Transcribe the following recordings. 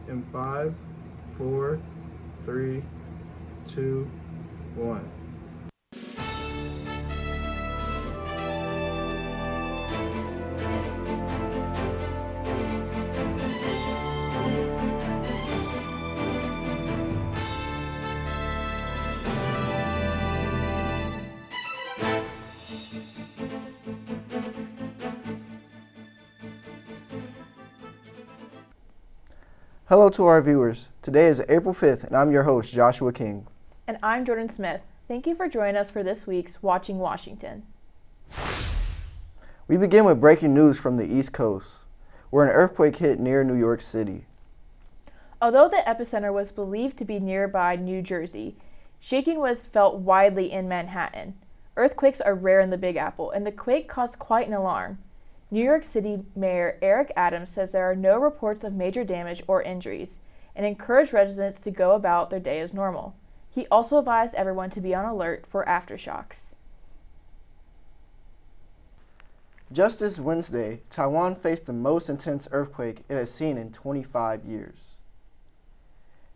in 5, 4, 3, 2, 1. Hello to our viewers. Today is April 5th, and I'm your host, Joshua King. And I'm Jordan Smith. Thank you for joining us for this week's Watching Washington. We begin with breaking news from the East Coast, where an earthquake hit near New York City. Although the epicenter was believed to be nearby New Jersey, shaking was felt widely in Manhattan. Earthquakes are rare in the Big Apple, and the quake caused quite an alarm. New York City Mayor Eric Adams says there are no reports of major damage or injuries, and encouraged residents to go about their day as normal. He also advised everyone to be on alert for aftershocks. Just this Wednesday, Taiwan faced the most intense earthquake it has seen in 25 years.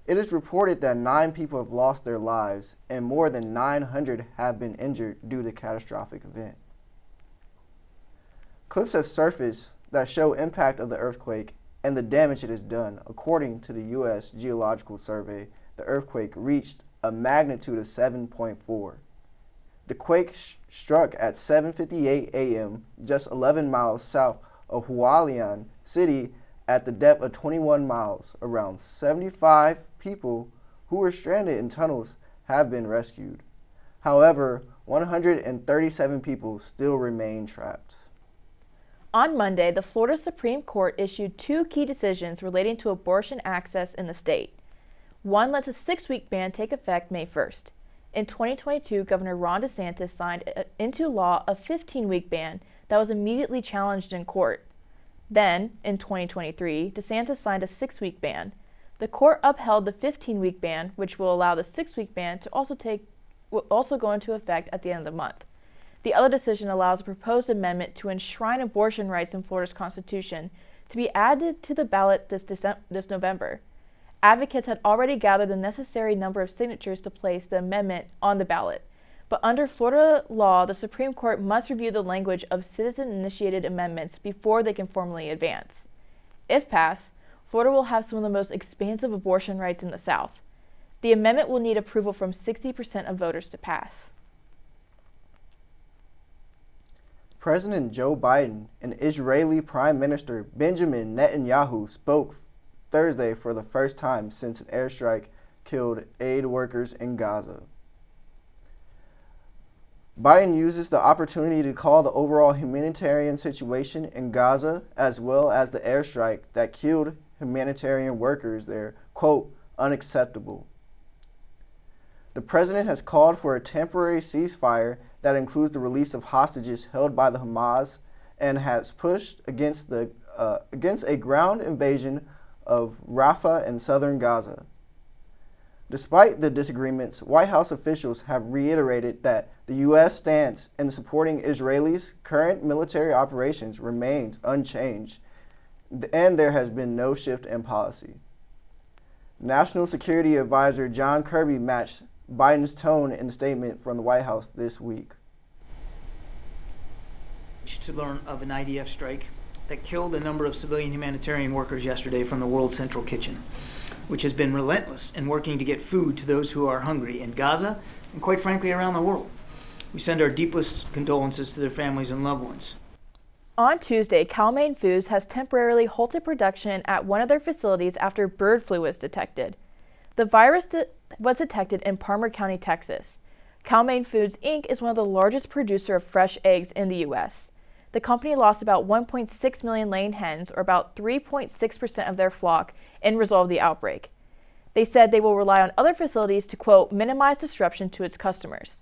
It is reported that 9 people have lost their lives and more than 900 have been injured due to the catastrophic event. Clips have surfaced that show impact of the earthquake and the damage it has done. According to the U.S. Geological Survey, the earthquake reached a magnitude of 7.4. The quake struck at 7:58 a.m. just 11 miles south of Hualien City at the depth of 21 miles. Around 75 people who were stranded in tunnels have been rescued. However, 137 people still remain trapped. On Monday, the Florida Supreme Court issued 2 key decisions relating to abortion access in the state. One lets a 6-week ban take effect May 1st. In 2022, Governor Ron DeSantis signed into law a 15-week ban that was immediately challenged in court. Then, in 2023, DeSantis signed a 6-week ban. The court upheld the 15-week ban, which will allow the 6-week ban to also go into effect at the end of the month. The other decision allows a proposed amendment to enshrine abortion rights in Florida's Constitution to be added to the ballot this November. Advocates had already gathered the necessary number of signatures to place the amendment on the ballot. But under Florida law, the Supreme Court must review the language of citizen-initiated amendments before they can formally advance. If passed, Florida will have some of the most expansive abortion rights in the South. The amendment will need approval from 60% of voters to pass. President Joe Biden and Israeli Prime Minister Benjamin Netanyahu spoke Thursday for the first time since an airstrike killed aid workers in Gaza. Biden uses the opportunity to call the overall humanitarian situation in Gaza, as well as the airstrike that killed humanitarian workers there, quote, unacceptable. The president has called for a temporary ceasefire that includes the release of hostages held by the Hamas and has pushed against a ground invasion of Rafah in southern Gaza. Despite the disagreements, White House officials have reiterated that the U.S. stance in supporting Israel's current military operations remains unchanged, and there has been no shift in policy. National Security Advisor John Kirby matched Biden's tone in a statement from the White House this week. To learn of an IDF strike that killed a number of civilian humanitarian workers yesterday from the World Central Kitchen, which has been relentless in working to get food to those who are hungry in Gaza and quite frankly around the world. We send our deepest condolences to their families and loved ones. On Tuesday, Cal-Maine Foods has temporarily halted production at one of their facilities after bird flu was detected. The virus was detected in Palmer County, Texas. Cal-Maine Foods, Inc. is one of the largest producers of fresh eggs in the U.S. The company lost about 1.6 million laying hens, or about 3.6% of their flock, in result of the outbreak. They said they will rely on other facilities to, quote, minimize disruption to its customers.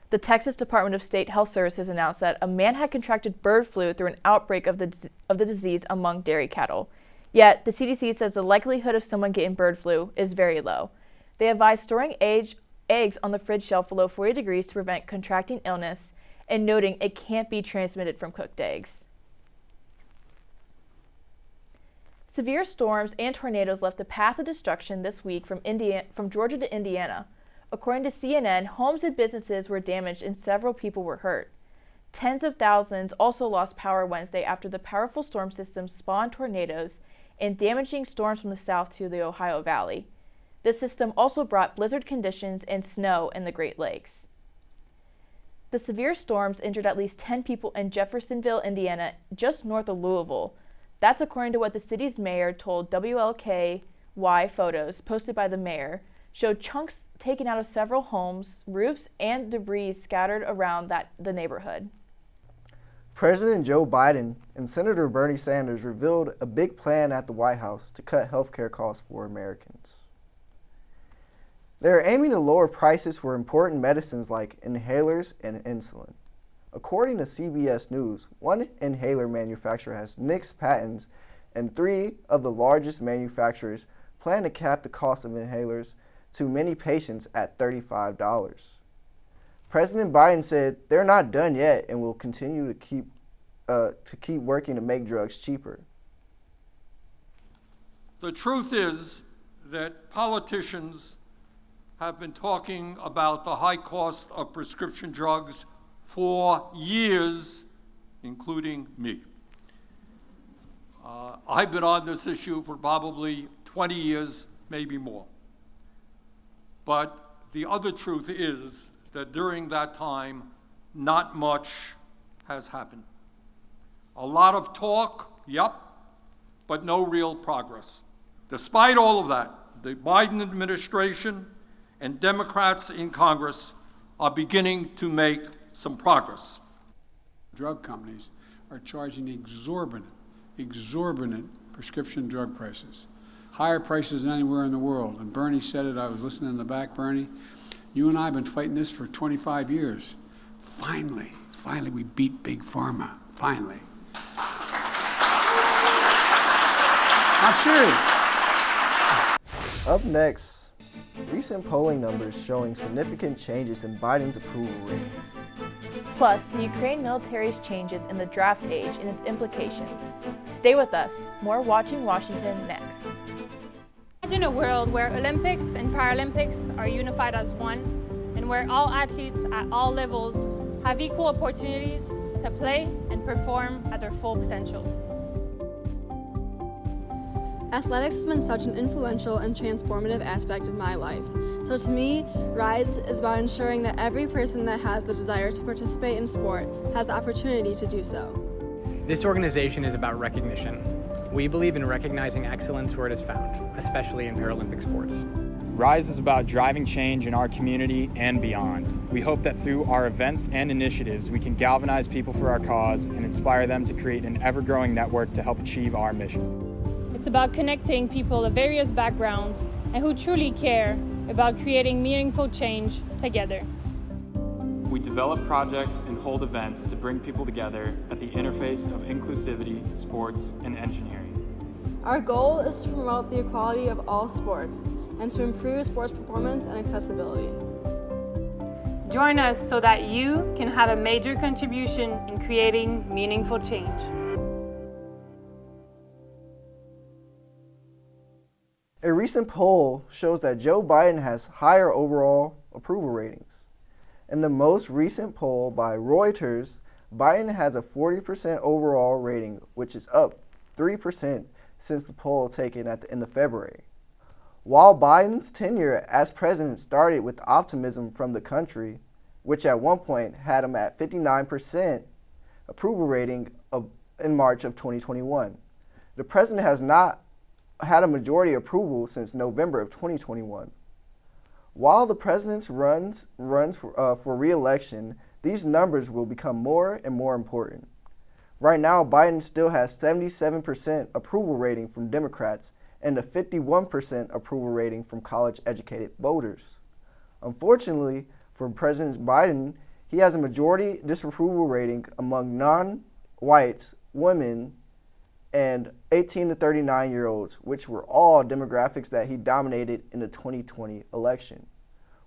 The Texas Department of State Health Services announced that a man had contracted bird flu through an outbreak of the disease among dairy cattle. Yet, the CDC says the likelihood of someone getting bird flu is very low. They advise storing eggs on the fridge shelf below 40 degrees to prevent contracting illness, and noting it can't be transmitted from cooked eggs. Severe storms and tornadoes left a path of destruction this week from Georgia to Indiana. According to CNN, homes and businesses were damaged and several people were hurt. Tens of thousands also lost power Wednesday after the powerful storm system spawned tornadoes and damaging storms from the south to the Ohio Valley. The system also brought blizzard conditions and snow in the Great Lakes. The severe storms injured at least 10 people in Jeffersonville, Indiana, just north of Louisville. That's according to what the city's mayor told WLKY. Photos posted by the mayor showed chunks taken out of several homes, roofs, and debris scattered around the neighborhood. President Joe Biden and Senator Bernie Sanders revealed a big plan at the White House to cut health care costs for Americans. They are aiming to lower prices for important medicines like inhalers and insulin. According to CBS News, one inhaler manufacturer has nixed patents, and 3 of the largest manufacturers plan to cap the cost of inhalers to many patients at $35. President Biden said they're not done yet and will continue to keep working to make drugs cheaper. The truth is that politicians have been talking about the high cost of prescription drugs for years, including me. I've been on this issue for probably 20 years, maybe more. But the other truth is that during that time, not much has happened. A lot of talk, yep, but no real progress. Despite all of that, the Biden administration and Democrats in Congress are beginning to make some progress. Drug companies are charging exorbitant prescription drug prices. Higher prices than anywhere in the world. And Bernie said it, I was listening in the back, Bernie. You and I have been fighting this for 25 years. Finally we beat Big Pharma. Finally. I'm serious. Up next, recent polling numbers showing significant changes in Biden's approval ratings. Plus, the Ukraine military's changes in the draft age and its implications. Stay with us. More Watching Washington next. Imagine a world where Olympics and Paralympics are unified as one, and where all athletes at all levels have equal opportunities to play and perform at their full potential. Athletics has been such an influential and transformative aspect of my life. So to me, RISE is about ensuring that every person that has the desire to participate in sport has the opportunity to do so. This organization is about recognition. We believe in recognizing excellence where it is found, especially in Paralympic sports. RISE is about driving change in our community and beyond. We hope that through our events and initiatives, we can galvanize people for our cause and inspire them to create an ever-growing network to help achieve our mission. It's about connecting people of various backgrounds and who truly care about creating meaningful change together. We develop projects and hold events to bring people together at the interface of inclusivity, sports, and engineering. Our goal is to promote the equality of all sports and to improve sports performance and accessibility. Join us so that you can have a major contribution in creating meaningful change. A recent poll shows that Joe Biden has higher overall approval ratings. In the most recent poll by Reuters, Biden has a 40% overall rating, which is up 3% since the poll taken at the end of February. While Biden's tenure as president started with optimism from the country, which at one point had him at 59% approval rating in March of 2021, the president has not had a majority approval since November of 2021. While the president runs for re-election, these numbers will become more and more important. Right now, Biden still has 77% approval rating from Democrats and a 51% approval rating from college-educated voters. Unfortunately, for President Biden, he has a majority disapproval rating among non-whites, women, and 18 to 39-year-olds, which were all demographics that he dominated in the 2020 election.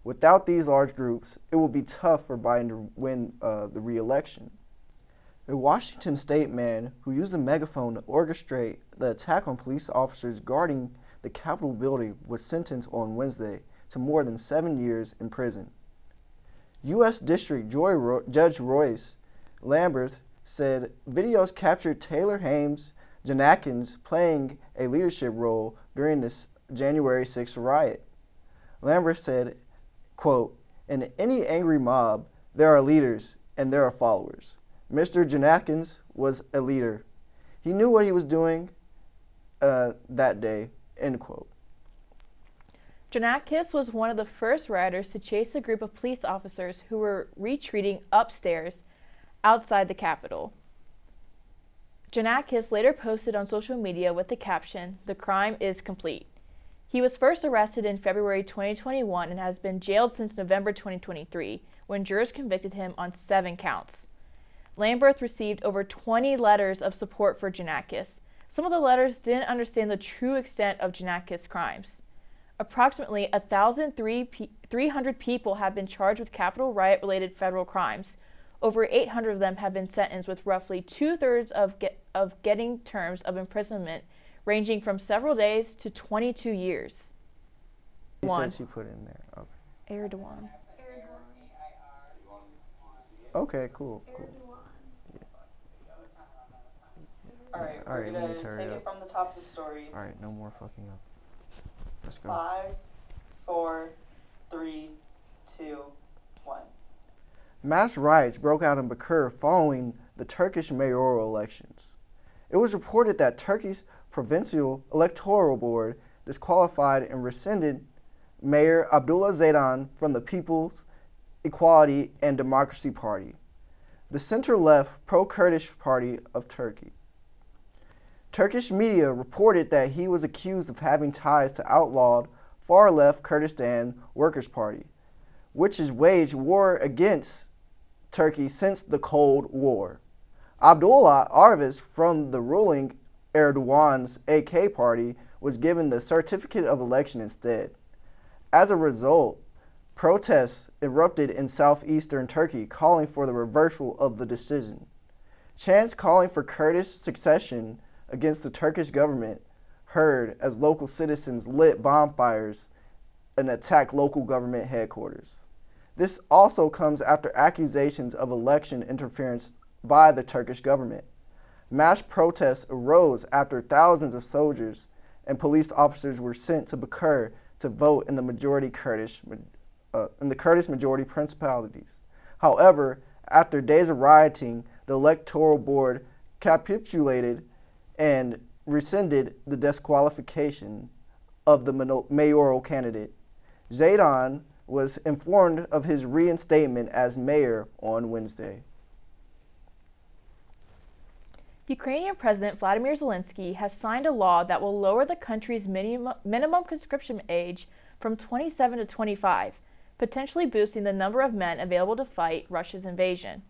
Without these large groups, it will be tough for Biden to win the re-election. A Washington state man who used a megaphone to orchestrate the attack on police officers guarding the Capitol building was sentenced on Wednesday to more than 7 years in prison. U.S. District Judge Royce Lamberth said videos captured Taylor Hames Janakins playing a leadership role during this January 6th riot. Lamberth said, quote, "In any angry mob, there are leaders and there are followers. Mr. Janakins was a leader. He knew what he was doing that day," end quote. Janakis was one of the first rioters to chase a group of police officers who were retreating upstairs outside the Capitol. Janakis later posted on social media with the caption, "The crime is complete." He was first arrested in February 2021 and has been jailed since November 2023, when jurors convicted him on 7 counts. Lamberth received over 20 letters of support for Janakis. Some of the letters didn't understand the true extent of Janakis' crimes. Approximately 1,300 people have been charged with Capitol riot-related federal crimes. Over 800 of them have been sentenced, with roughly 2/3 of getting terms of imprisonment ranging from several days to 22 years. He said she put in there. Okay. Erdogan. Okay, cool. Yeah. Alright, All right, we're we gonna need to hurry take it up. from the top of the story. All right, no more fucking up. Let's go. 5, 4, 3, 2, 1. Mass riots broke out in Bakır following the Turkish mayoral elections. It was reported that Turkey's provincial electoral board disqualified and rescinded Mayor Abdullah Zeydan from the People's Equality and Democracy Party, the center-left pro-Kurdish party of Turkey. Turkish media reported that he was accused of having ties to outlawed far-left Kurdistan Workers' Party, which has waged war against Turkey since the Cold War. Abdullah Arvis from the ruling Erdogan's AK party was given the certificate of election instead. As a result, protests erupted in southeastern Turkey calling for the reversal of the decision. Chants calling for Kurdish succession against the Turkish government heard as local citizens lit bonfires and attacked local government headquarters. This also comes after accusations of election interference by the Turkish government. Mass protests arose after thousands of soldiers and police officers were sent to Bakır to vote in the Kurdish majority principalities. However, after days of rioting, the electoral board capitulated and rescinded the disqualification of the mayoral candidate. Zeydan was informed of his reinstatement as mayor on Wednesday. Ukrainian President Vladimir Zelensky has signed a law that will lower the country's minimum conscription age from 27 to 25, potentially boosting the number of men available to fight Russia's invasion.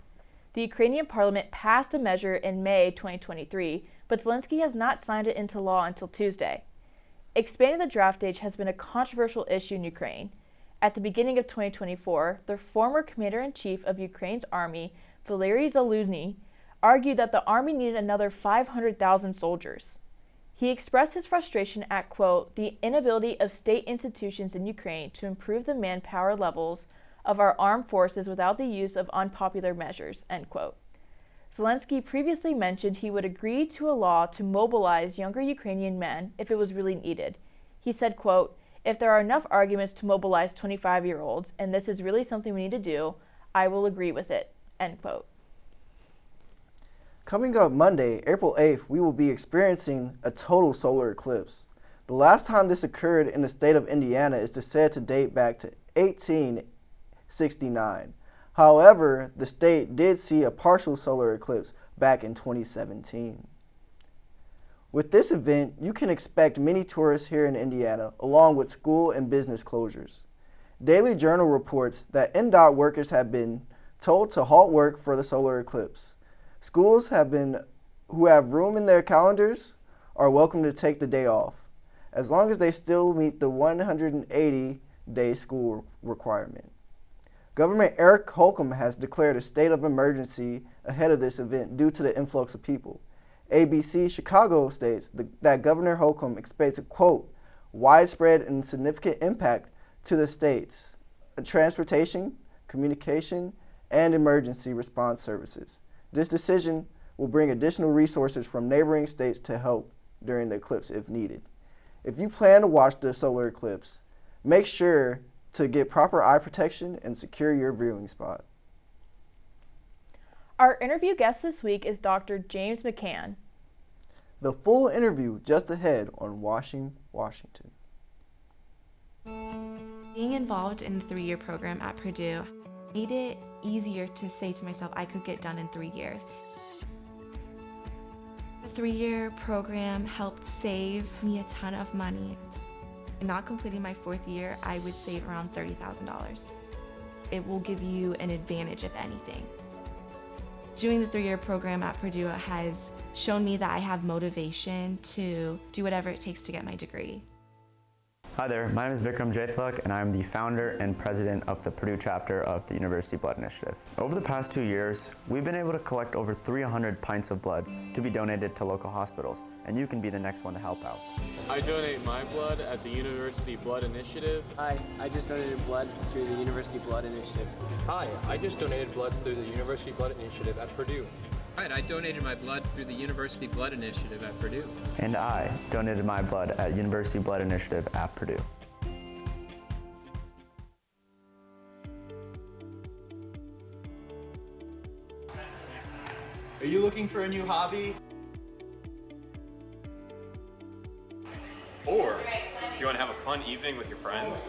The Ukrainian parliament passed a measure in May 2023, but Zelensky has not signed it into law until Tuesday. Expanding the draft age has been a controversial issue in Ukraine. At the beginning of 2024, the former commander-in-chief of Ukraine's army, Valery Zaluzhny, argued that the army needed another 500,000 soldiers. He expressed his frustration at, quote, "the inability of state institutions in Ukraine to improve the manpower levels of our armed forces without the use of unpopular measures," end quote. Zelensky previously mentioned he would agree to a law to mobilize younger Ukrainian men if it was really needed. He said, quote, "If there are enough arguments to mobilize 25-year-olds, and this is really something we need to do, I will agree with it," end quote. Coming up Monday, April 8th, we will be experiencing a total solar eclipse. The last time this occurred in the state of Indiana is said to date back to 1869. However, the state did see a partial solar eclipse back in 2017. With this event, you can expect many tourists here in Indiana, along with school and business closures. Daily Journal reports that NDOT workers have been told to halt work for the solar eclipse. Schools who have room in their calendars are welcome to take the day off, as long as they still meet the 180-day school requirement. Governor Eric Holcomb has declared a state of emergency ahead of this event due to the influx of people. ABC Chicago states that Governor Holcomb expects a, quote, widespread and significant impact to the state's transportation, communication, and emergency response services. This decision will bring additional resources from neighboring states to help during the eclipse if needed. If you plan to watch the solar eclipse, make sure to get proper eye protection and secure your viewing spot. Our interview guest this week is Dr. James McCann. The full interview just ahead on Washing, Washington. Being involved in the 3-year program at Purdue made it easier to say to myself I could get done in 3 years. The 3-year program helped save me a ton of money. Not completing my 4th year, I would save around $30,000. It will give you an advantage, if anything. Doing the 3-year program at Purdue has shown me that I have motivation to do whatever it takes to get my degree. Hi there, my name is Vikram Jaithak and I'm the founder and president of the Purdue chapter of the University Blood Initiative. Over the past 2 years, we've been able to collect over 300 pints of blood to be donated to local hospitals, and you can be the next one to help out. I donate my blood at the University Blood Initiative. Hi, I just donated blood through the University Blood Initiative. Hi, I just donated blood through the University Blood Initiative at Purdue. Right, I donated my blood through the University Blood Initiative at Purdue. And I donated my blood at University Blood Initiative at Purdue. Are you looking for a new hobby? Or do you want to have a fun evening with your friends?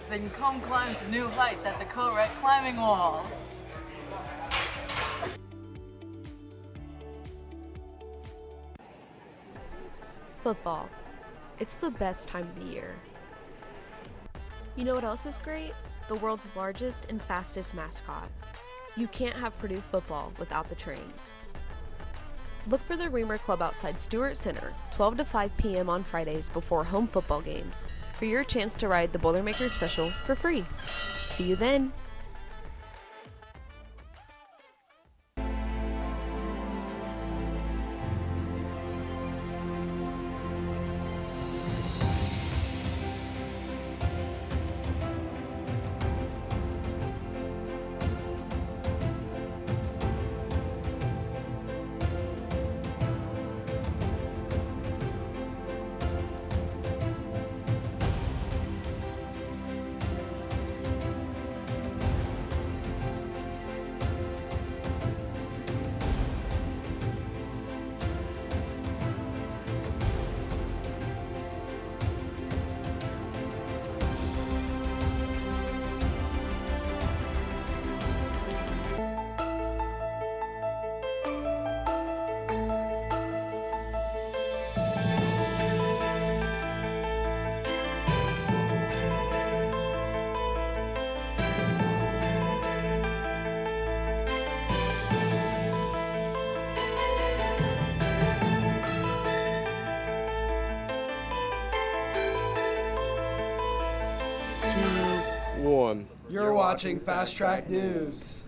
Then come climb to new heights at the Co-Rec Climbing Wall. Football. It's the best time of the year. You know what else is great? The world's largest and fastest mascot. You can't have Purdue football without the trains. Look for the Reamer Club outside Stewart Center, 12 to 5 p.m. on Fridays before home football games, for your chance to ride the Boilermaker Special for free. See you then! You're watching Fast Track News.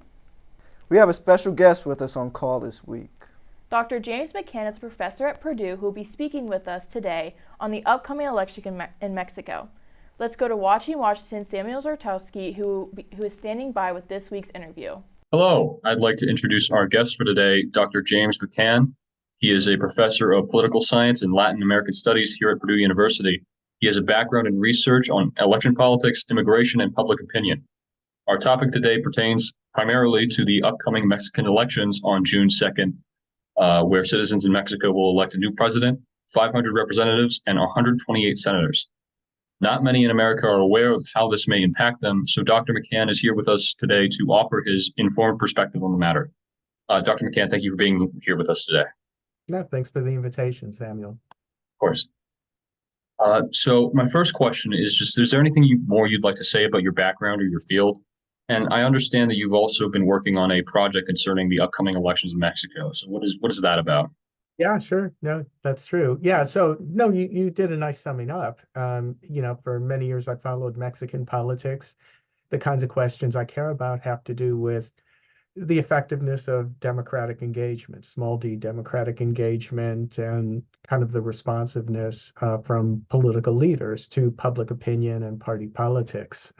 We have a special guest with us on call this week. Dr. James McCann is a professor at Purdue who will be speaking with us today on the upcoming election in Mexico. Let's go to Watching Washington, Samuel Zartowski, who is standing by with this week's interview. Hello, I'd like to introduce our guest for today, Dr. James McCann. He is a professor of political science and Latin American studies here at Purdue University. He has a background in research on election politics, immigration, and public opinion. Our topic today pertains primarily to the upcoming Mexican elections on June 2nd, where citizens in Mexico will elect a new president, 500 representatives, and 128 senators. Not many in America are aware of how this may impact them, so Dr. McCann is here with us today to offer his informed perspective on the matter. Dr. McCann, thank you for being here with us today. Yeah, thanks for the invitation, Samuel. Of course. So my first question is there anything more you'd like to say about your background or your field? And I understand that you've also been working on a project concerning the upcoming elections in Mexico. So what is that about? Yeah, sure. No, that's true. Yeah, so no, you did a nice summing up. For many years I followed Mexican politics. The kinds of questions I care about have to do with the effectiveness of democratic engagement, small d democratic engagement, and kind of the responsiveness from political leaders to public opinion and party politics.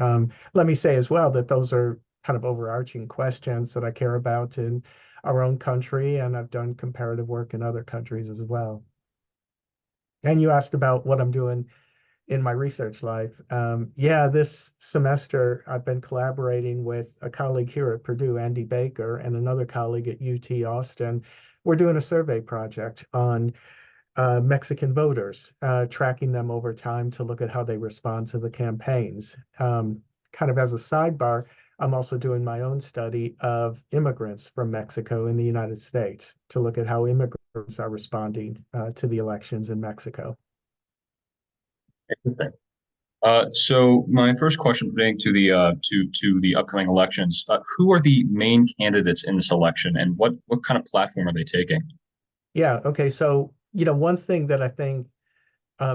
Let me say as well that those are kind of overarching questions that I care about in our own country, and I've done comparative work in other countries as well. And you asked about what I'm doing in my research life. Yeah, this semester I've been collaborating with a colleague here at Purdue, Andy Baker, and another colleague at UT Austin. We're doing a survey project on Mexican voters, tracking them over time to look at how they respond to the campaigns. Kind of as a sidebar, I'm also doing my own study of immigrants from Mexico in the United States to look at how immigrants are responding to the elections in Mexico. Interesting. So my first question pertaining to the upcoming elections, who are the main candidates in this election, and what kind of platform are they taking? Yeah, okay. So, one thing that I think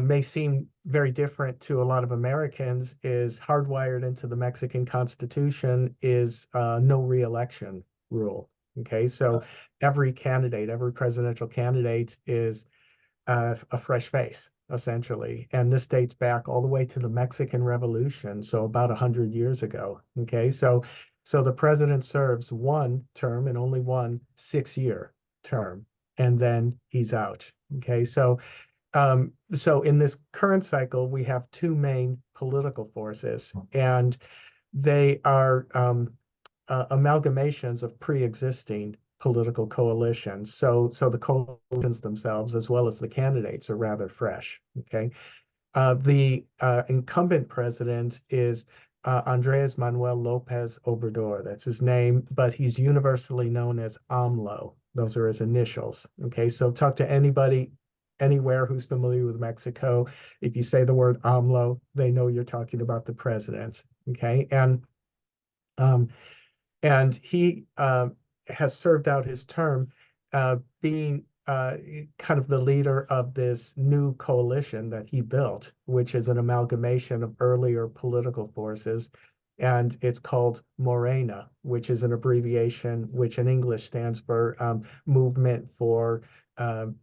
may seem very different to a lot of Americans is hardwired into the Mexican Constitution is no reelection rule. Okay, so every candidate, every presidential candidate is a fresh face, essentially. And this dates back all the way to the Mexican Revolution, so about 100 years ago. Okay, so the president serves one term and only one 6-year term, and then he's out. Okay, so in this current cycle, we have two main political forces, and they are amalgamations of pre-existing political coalitions. So the coalitions themselves, as well as the candidates, are rather fresh. Okay, the incumbent president is Andres Manuel Lopez Obrador. That's his name, but he's universally known as AMLO. Those are his initials. Okay, so talk to anybody anywhere who's familiar with Mexico. If you say the word AMLO, they know you're talking about the president. Okay, um, and he has served out his term being kind of the leader of this new coalition that he built, which is an amalgamation of earlier political forces. And it's called Morena, which is an abbreviation which in English stands for Movement for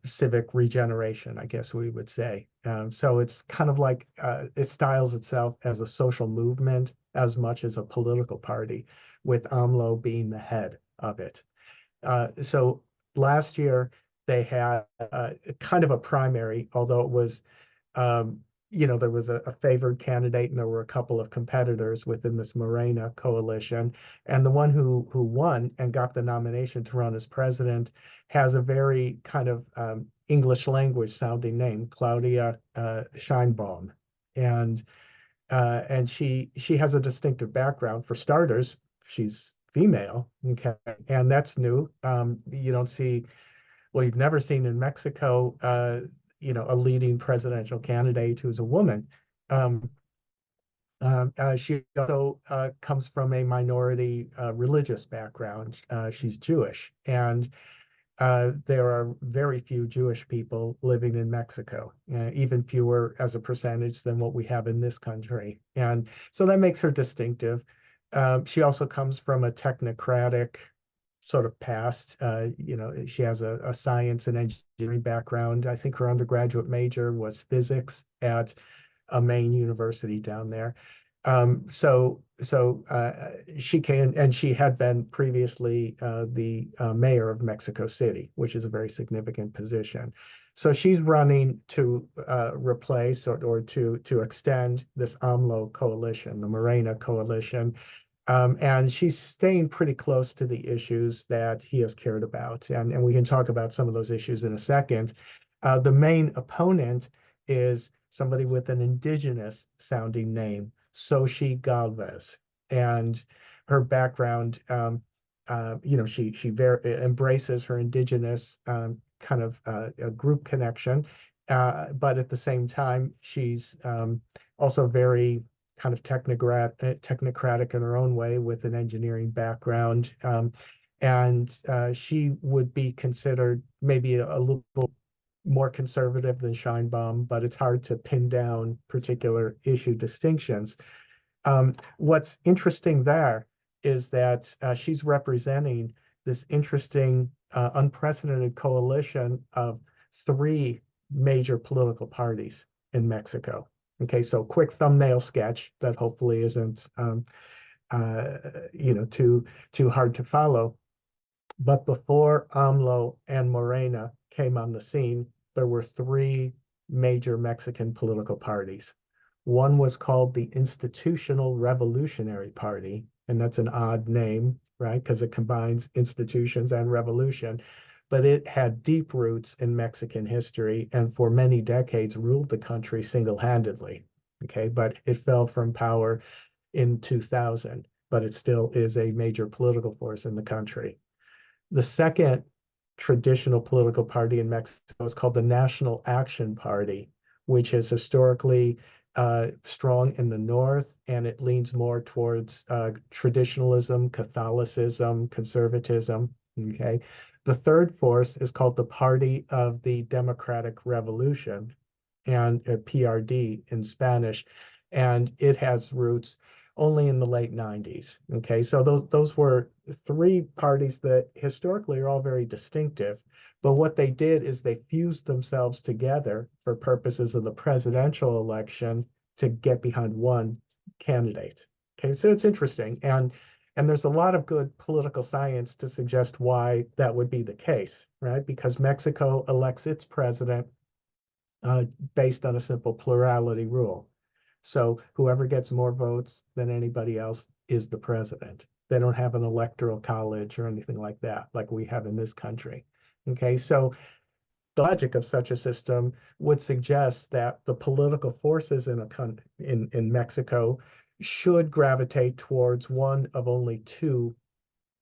Civic Regeneration, I guess we would say. So it's kind of like it styles itself as a social movement as much as a political party, with AMLO being the head of it. So last year they had kind of a primary, although it was, there was a favored candidate and there were a couple of competitors within this Morena coalition. And the one who won and got the nomination to run as president has a very kind of English language sounding name, Claudia Scheinbaum. And she has a distinctive background. For starters, she's female, okay, and that's new. You don't see, well, you've never seen in Mexico, a leading presidential candidate who's a woman. She also comes from a minority religious background. She's Jewish, and there are very few Jewish people living in Mexico, even fewer as a percentage than what we have in this country. And so that makes her distinctive. She also comes from a technocratic sort of past. She has a science and engineering background. I think her undergraduate major was physics at a main university down there. She can, and she had been previously the mayor of Mexico City, which is a very significant position. So she's running to replace or to extend this AMLO coalition, the Morena coalition. And she's staying pretty close to the issues that he has cared about. And we can talk about some of those issues in a second. The main opponent is somebody with an indigenous sounding name, Xochitl Galvez. And her background, she embraces her indigenous kind of a group connection. But at the same time, she's also very kind of technocratic in her own way with an engineering background. And she would be considered maybe a little more conservative than Scheinbaum, but it's hard to pin down particular issue distinctions. What's interesting there is that she's representing this interesting, unprecedented coalition of three major political parties in Mexico. Okay, so quick thumbnail sketch that hopefully isn't too hard to follow. But before AMLO and Morena came on the scene, there were three major Mexican political parties. One was called the Institutional Revolutionary Party, and that's an odd name, right? Because it combines institutions and revolution. But it had deep roots in Mexican history and for many decades ruled the country single-handedly. Okay, but it fell from power in 2000, but it still is a major political force in the country. The second traditional political party in Mexico is called the National Action Party, which is historically strong in the north, and it leans more towards traditionalism, Catholicism, conservatism. Okay. The third force is called the Party of the Democratic Revolution, and PRD in Spanish, and it has roots only in the late 90s. Okay, so those were three parties that historically are all very distinctive, but what they did is they fused themselves together for purposes of the presidential election to get behind one candidate. Okay, so it's interesting, and there's a lot of good political science to suggest why that would be the case, right? Because Mexico elects its president based on a simple plurality rule. So whoever gets more votes than anybody else is the president. They don't have an electoral college or anything like that, like we have in this country. Okay, so the logic of such a system would suggest that the political forces in Mexico should gravitate towards one of only two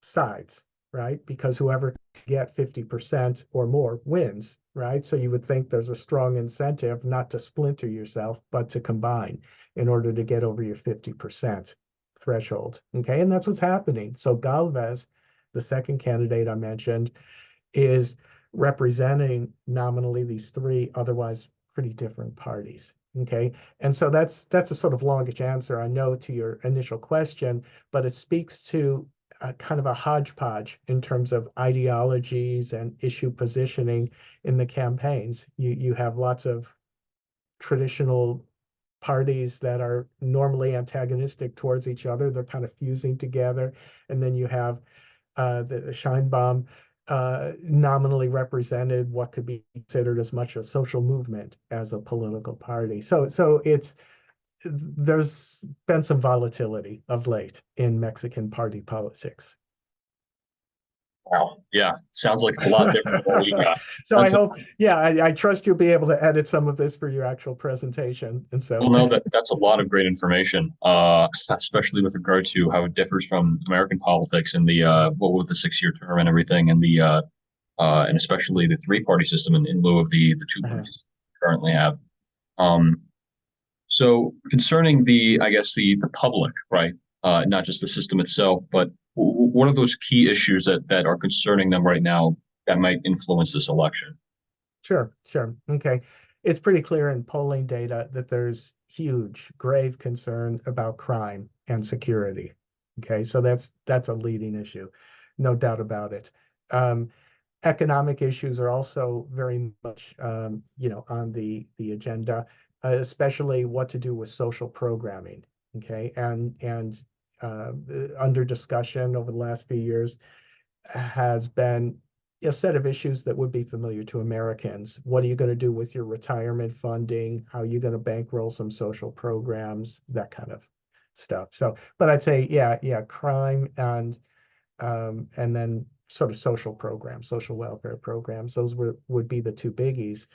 sides, right? Because whoever can get 50% or more wins, right? So you would think there's a strong incentive not to splinter yourself, but to combine in order to get over your 50% threshold. Okay, and that's what's happening. So Galvez, the second candidate I mentioned, is representing nominally these three otherwise pretty different parties. Okay, and so that's a sort of longish answer, I know, to your initial question, but it speaks to kind of a hodgepodge in terms of ideologies and issue positioning in the campaigns. You have lots of traditional parties that are normally antagonistic towards each other. They're kind of fusing together. And then you have the Scheinbaum nominally represented what could be considered as much a social movement as a political party. So there's been some volatility of late in Mexican party politics. Wow. Yeah. Sounds like it's a lot different than what we got. So I hope, yeah, I trust you'll be able to edit some of this for your actual presentation. And so, well, no, that's a lot of great information, especially with regard to how it differs from American politics and the what with the 6-year term and everything, and the and especially the three-party system in lieu of the two-party system we currently have. So concerning I guess the public, right? Not just the system itself, but what are those key issues that are concerning them right now that might influence this election? Sure. Okay. It's pretty clear in polling data that there's huge, grave concern about crime and security. Okay, so that's a leading issue, no doubt about it. Economic issues are also very much, on the agenda, especially what to do with social programming. Okay, and under discussion over the last few years has been a set of issues that would be familiar to Americans. What are you going to do with your retirement funding? How are you going to bankroll some social programs? That kind of stuff. So, but I'd say, yeah, crime and then sort of social programs, social welfare programs. Those would be the two biggies.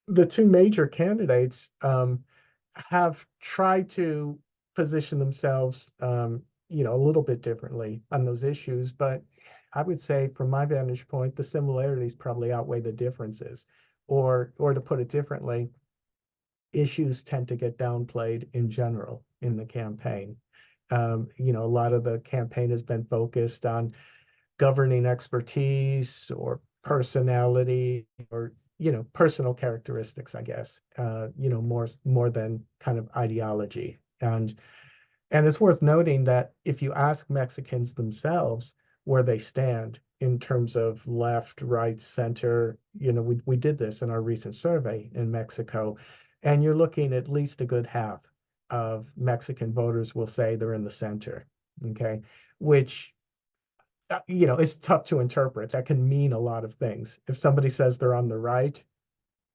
The two major candidates have tried to position themselves, a little bit differently on those issues, but I would say, from my vantage point, the similarities probably outweigh the differences. Or to put it differently, issues tend to get downplayed in general in the campaign. A lot of the campaign has been focused on governing expertise or personality or personal characteristics, I guess, more than kind of ideology. And it's worth noting that if you ask Mexicans themselves where they stand in terms of left, right, center, we did this in our recent survey in Mexico, and you're looking at least a good half of Mexican voters will say they're in the center, okay? Which, it's tough to interpret. That can mean a lot of things. If somebody says they're on the right,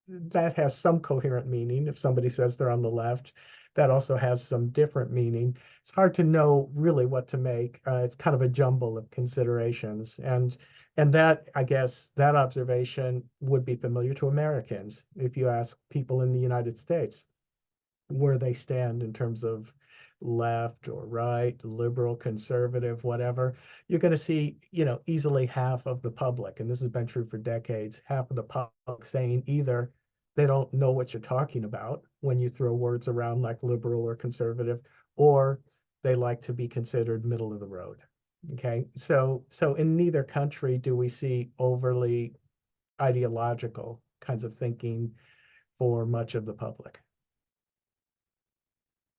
that has some coherent meaning. If somebody says they're on the left, that also has some different meaning. It's hard to know really what to make. It's kind of a jumble of considerations. And that, I guess, that observation would be familiar to Americans. If you ask people in the United States where they stand in terms of left or right, liberal, conservative, whatever, you're going to see, easily half of the public, and this has been true for decades, half of the public saying either they don't know what you're talking about when you throw words around like liberal or conservative, or they like to be considered middle of the road. Okay, so in neither country do we see overly ideological kinds of thinking for much of the public.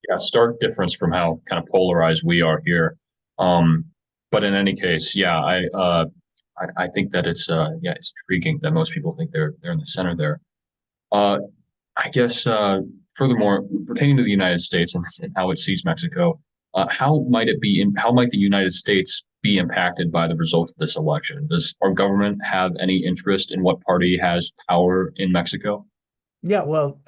Yeah, stark difference from how kind of polarized we are here. But in any case, yeah, I think that it's intriguing that most people think they're in the center there. I guess furthermore, pertaining to the United States and how it sees Mexico, how might the United States be impacted by the result of this election? Does our government have any interest in what party has power in Mexico? Yeah, well,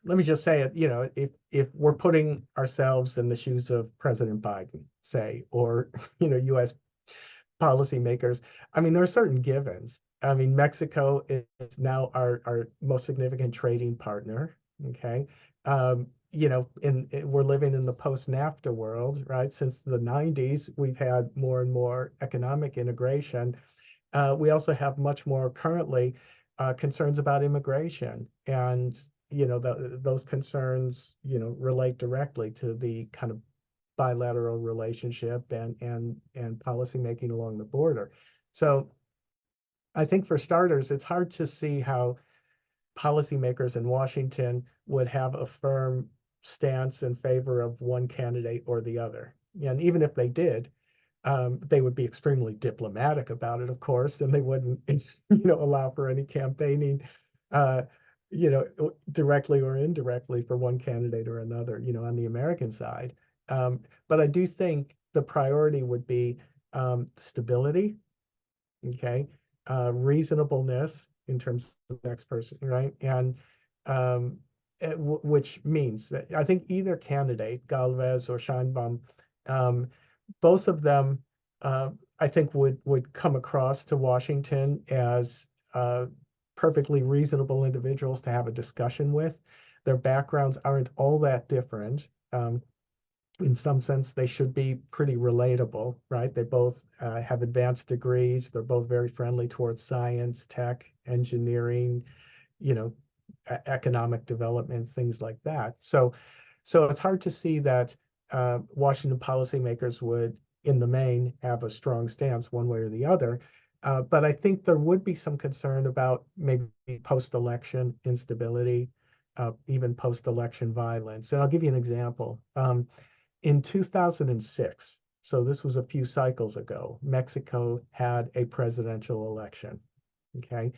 let me just say it, if we're putting ourselves in the shoes of President Biden, say, or, US policymakers, I mean, there are certain givens. I mean, Mexico is now our most significant trading partner, okay? We're living in the post-NAFTA world, right? Since the 90s, we've had more and more economic integration. We also have much more currently concerns about immigration, and those concerns relate directly to the kind of bilateral relationship and policy making along the border. So I think for starters, it's hard to see how policymakers in Washington would have a firm stance in favor of one candidate or the other. And even if they did, they would be extremely diplomatic about it, of course, and they wouldn't, allow for any campaigning, uh, directly or indirectly for one candidate or another, on the American side. But I do think the priority would be stability, okay, reasonableness in terms of the next person, right? And which means that I think either candidate, Galvez or Sheinbaum, both of them, I think, would come across to Washington as perfectly reasonable individuals to have a discussion with. Their backgrounds aren't all that different. In some sense, they should be pretty relatable, right? They both have advanced degrees. They're both very friendly towards science, tech, engineering, economic development, things like that. So it's hard to see that Washington policymakers would, in the main, have a strong stance one way or the other. But I think there would be some concern about maybe post-election instability, even post-election violence. And I'll give you an example. In 2006, so this was a few cycles ago, Mexico had a presidential election. Okay.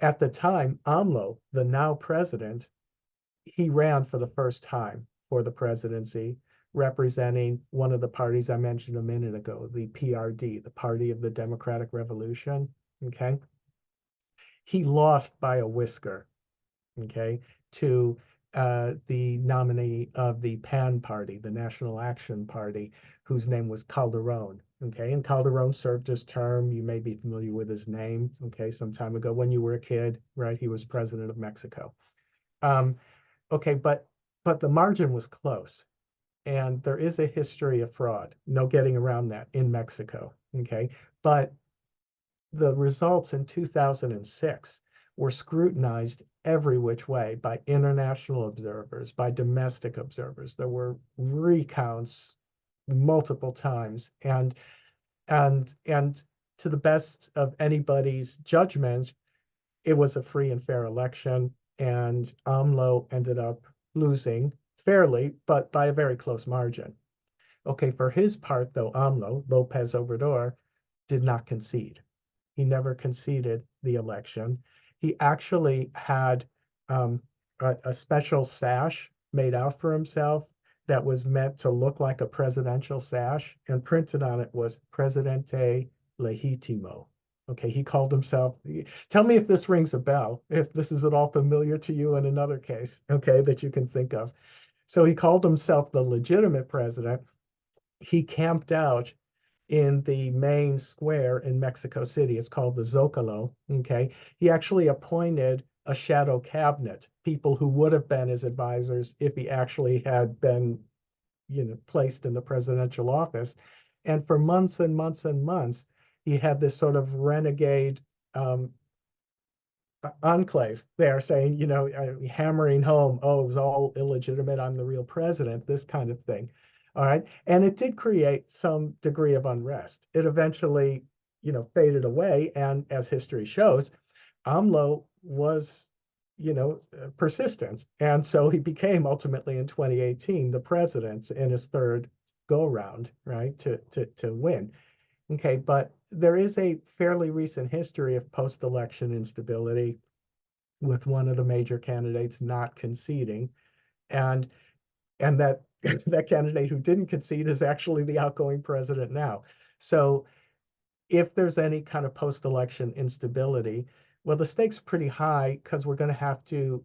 At the time, AMLO, the now president, he ran for the first time for the presidency, representing one of the parties I mentioned a minute ago, the PRD, the Party of the Democratic Revolution. Okay. He lost by a whisker, okay, to the nominee of the PAN party, the National Action Party, whose name was Calderon. Okay, and Calderon served his term. You may be familiar with his name. Okay, some time ago when you were a kid, right? He was president of Mexico. Okay, but the margin was close, and there is a history of fraud. No getting around that in Mexico. Okay, but the results in 2006 were scrutinized every which way by international observers, by domestic observers. There were recounts multiple times, and And to the best of anybody's judgment, it was a free and fair election, and AMLO ended up losing fairly, but by a very close margin. Okay, for his part, though, AMLO, Lopez Obrador, did not concede. He never conceded the election. He actually had a special sash made out for himself that was meant to look like a presidential sash, and printed on it was Presidente Legítimo. Okay, he called himself, tell me if this rings a bell, if this is at all familiar to you in another case, okay, that you can think of. So he called himself the legitimate president. He camped out in the main square in Mexico City. It's called the Zocalo. Okay. He actually appointed a shadow cabinet, people who would have been his advisors if he actually had been, placed in the presidential office. And for months and months and months, he had this sort of renegade enclave there saying, hammering home, oh, it was all illegitimate, I'm the real president, this kind of thing. All right. And it did create some degree of unrest. It eventually, faded away. And as history shows, AMLO was, persistent. And so he became ultimately in 2018 the president in his third go round, right, to win. Okay, but there is a fairly recent history of post-election instability with one of the major candidates not conceding, and that that candidate who didn't concede is actually the outgoing president now. So if there's any kind of post-election instability, well, the stakes are pretty high because we're going to have to,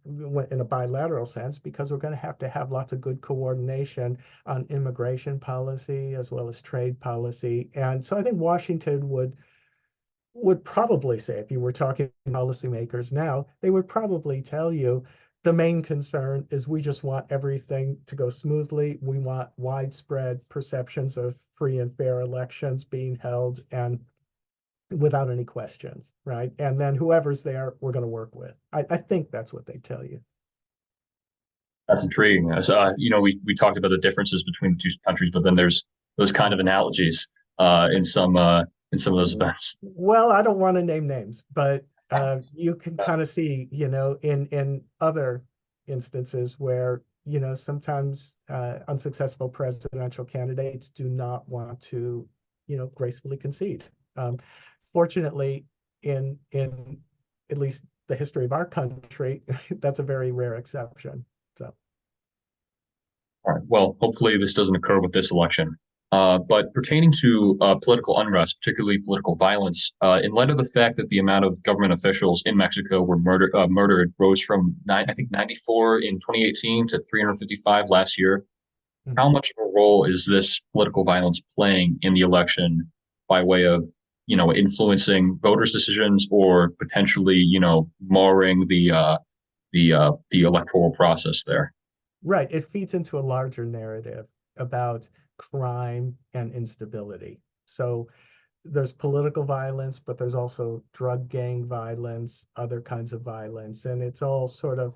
in a bilateral sense, because we're going to have lots of good coordination on immigration policy as well as trade policy. And so I think Washington would probably say, if you were talking to policymakers now, they would probably tell you the main concern is we just want everything to go smoothly. We want widespread perceptions of free and fair elections being held and without any questions, right? And then whoever's there, we're going to work with. I think that's what they tell you. That's intriguing. We talked about the differences between the two countries, but then there's those kind of analogies in some of those events. Well, I don't want to name names, but you can kind of see, in other instances where, sometimes unsuccessful presidential candidates do not want to, gracefully concede. Fortunately, in at least the history of our country, that's a very rare exception. So. All right. Well, hopefully this doesn't occur with this election. But pertaining to political unrest, particularly political violence, in light of the fact that the amount of government officials in Mexico were murdered rose from 94 in 2018 to 355 last year, how much of a role is this political violence playing in the election by way of, influencing voters' decisions or potentially, marring the electoral process there? Right. It feeds into a larger narrative about crime and instability. So there's political violence, but there's also drug gang violence, other kinds of violence. And it's all sort of,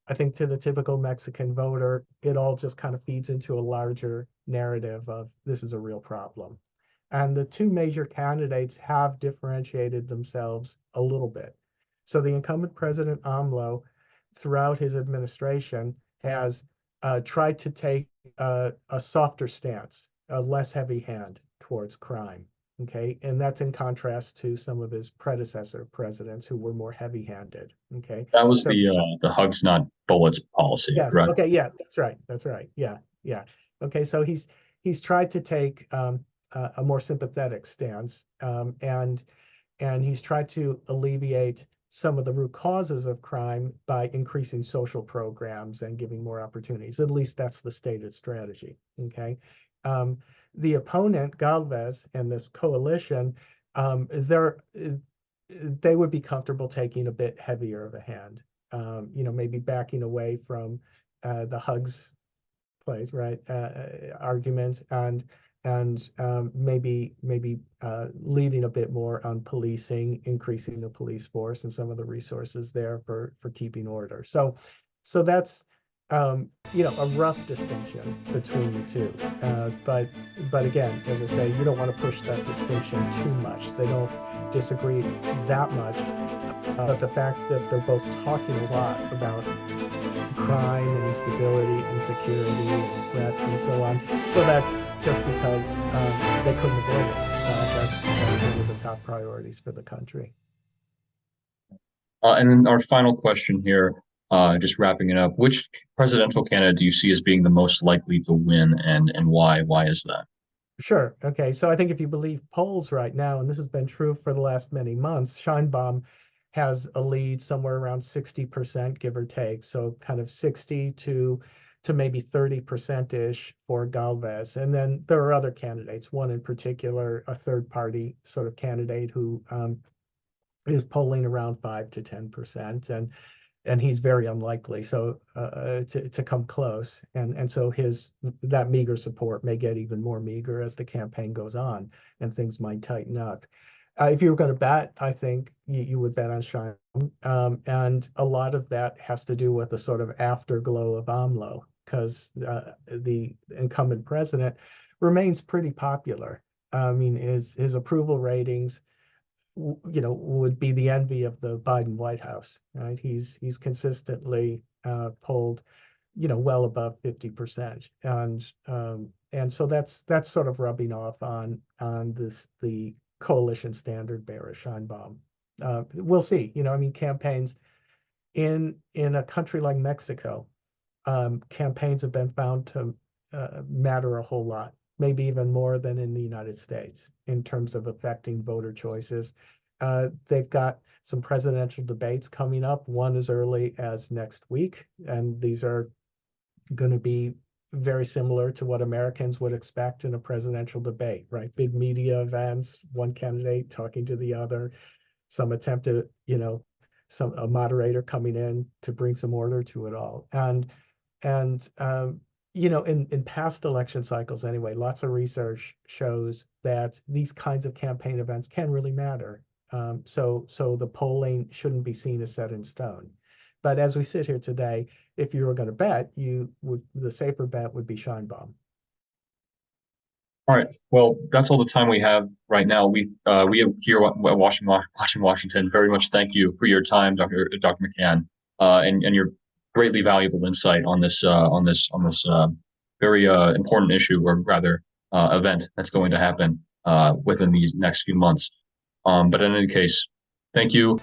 I think, to the typical Mexican voter, it all just kind of feeds into a larger narrative of this is a real problem. And the two major candidates have differentiated themselves a little bit. So the incumbent president AMLO, throughout his administration, has tried to take a softer stance, a less heavy hand towards crime. Okay, and that's in contrast to some of his predecessor presidents who were more heavy-handed. Okay, that was the hugs not bullets policy, yes, correct? okay, yeah, that's right. Yeah. Okay, so he's tried to take a more sympathetic stance, and he's tried to alleviate some of the root causes of crime by increasing social programs and giving more opportunities. At least that's the stated strategy. Okay. The opponent, Galvez, and this coalition, they would be comfortable taking a bit heavier of a hand. Maybe backing away from the hugs plays, right, argument, and maybe leading a bit more on policing, increasing the police force and some of the resources there for keeping order. So that's a rough distinction between the two. But again, as I say, you don't want to push that distinction too much. They don't disagree that much. But the fact that they're both talking a lot about crime and instability, insecurity, and threats, and so on. So that's just because they couldn't avoid it. That's one of the top priorities for the country. And then our final question here, just wrapping it up, which presidential candidate do you see as being the most likely to win, and why? Why is that? Sure. Okay. So I think if you believe polls right now, and this has been true for the last many months, Scheinbaum has a lead somewhere around 60%, give or take. So kind of 60 to maybe 30%-ish for Galvez. And then there are other candidates, one in particular, a third party sort of candidate who is polling around 5 to 10%. And he's very unlikely to come close. And so that meager support may get even more meager as the campaign goes on and things might tighten up. If you were going to bet, I think you would bet on Scheinbaum. And a lot of that has to do with the sort of afterglow of AMLO, because the incumbent president remains pretty popular. I mean, his approval ratings would be the envy of the Biden White House, right? He's consistently polled, well above 50%, and so that's sort of rubbing off on the coalition standard bearer Scheinbaum. We'll see. I mean, campaigns in a country like Mexico, campaigns have been found to matter a whole lot, maybe even more than in the United States in terms of affecting voter choices. They've got some presidential debates coming up, one as early as next week, and these are going to be very similar to what Americans would expect in a presidential debate, right? Big media events, one candidate talking to the other, some attempt to, a moderator coming in to bring some order to it all. And in past election cycles anyway, lots of research shows that these kinds of campaign events can really matter. So the polling shouldn't be seen as set in stone. But as we sit here today, if you were going to bet, the safer bet would be Scheinbaum. All right. Well, that's all the time we have right now. We here at Washington very much thank you for your time, Dr. McCann, and your greatly valuable insight on this very important issue, or rather event that's going to happen within the next few months. But in any case, thank you.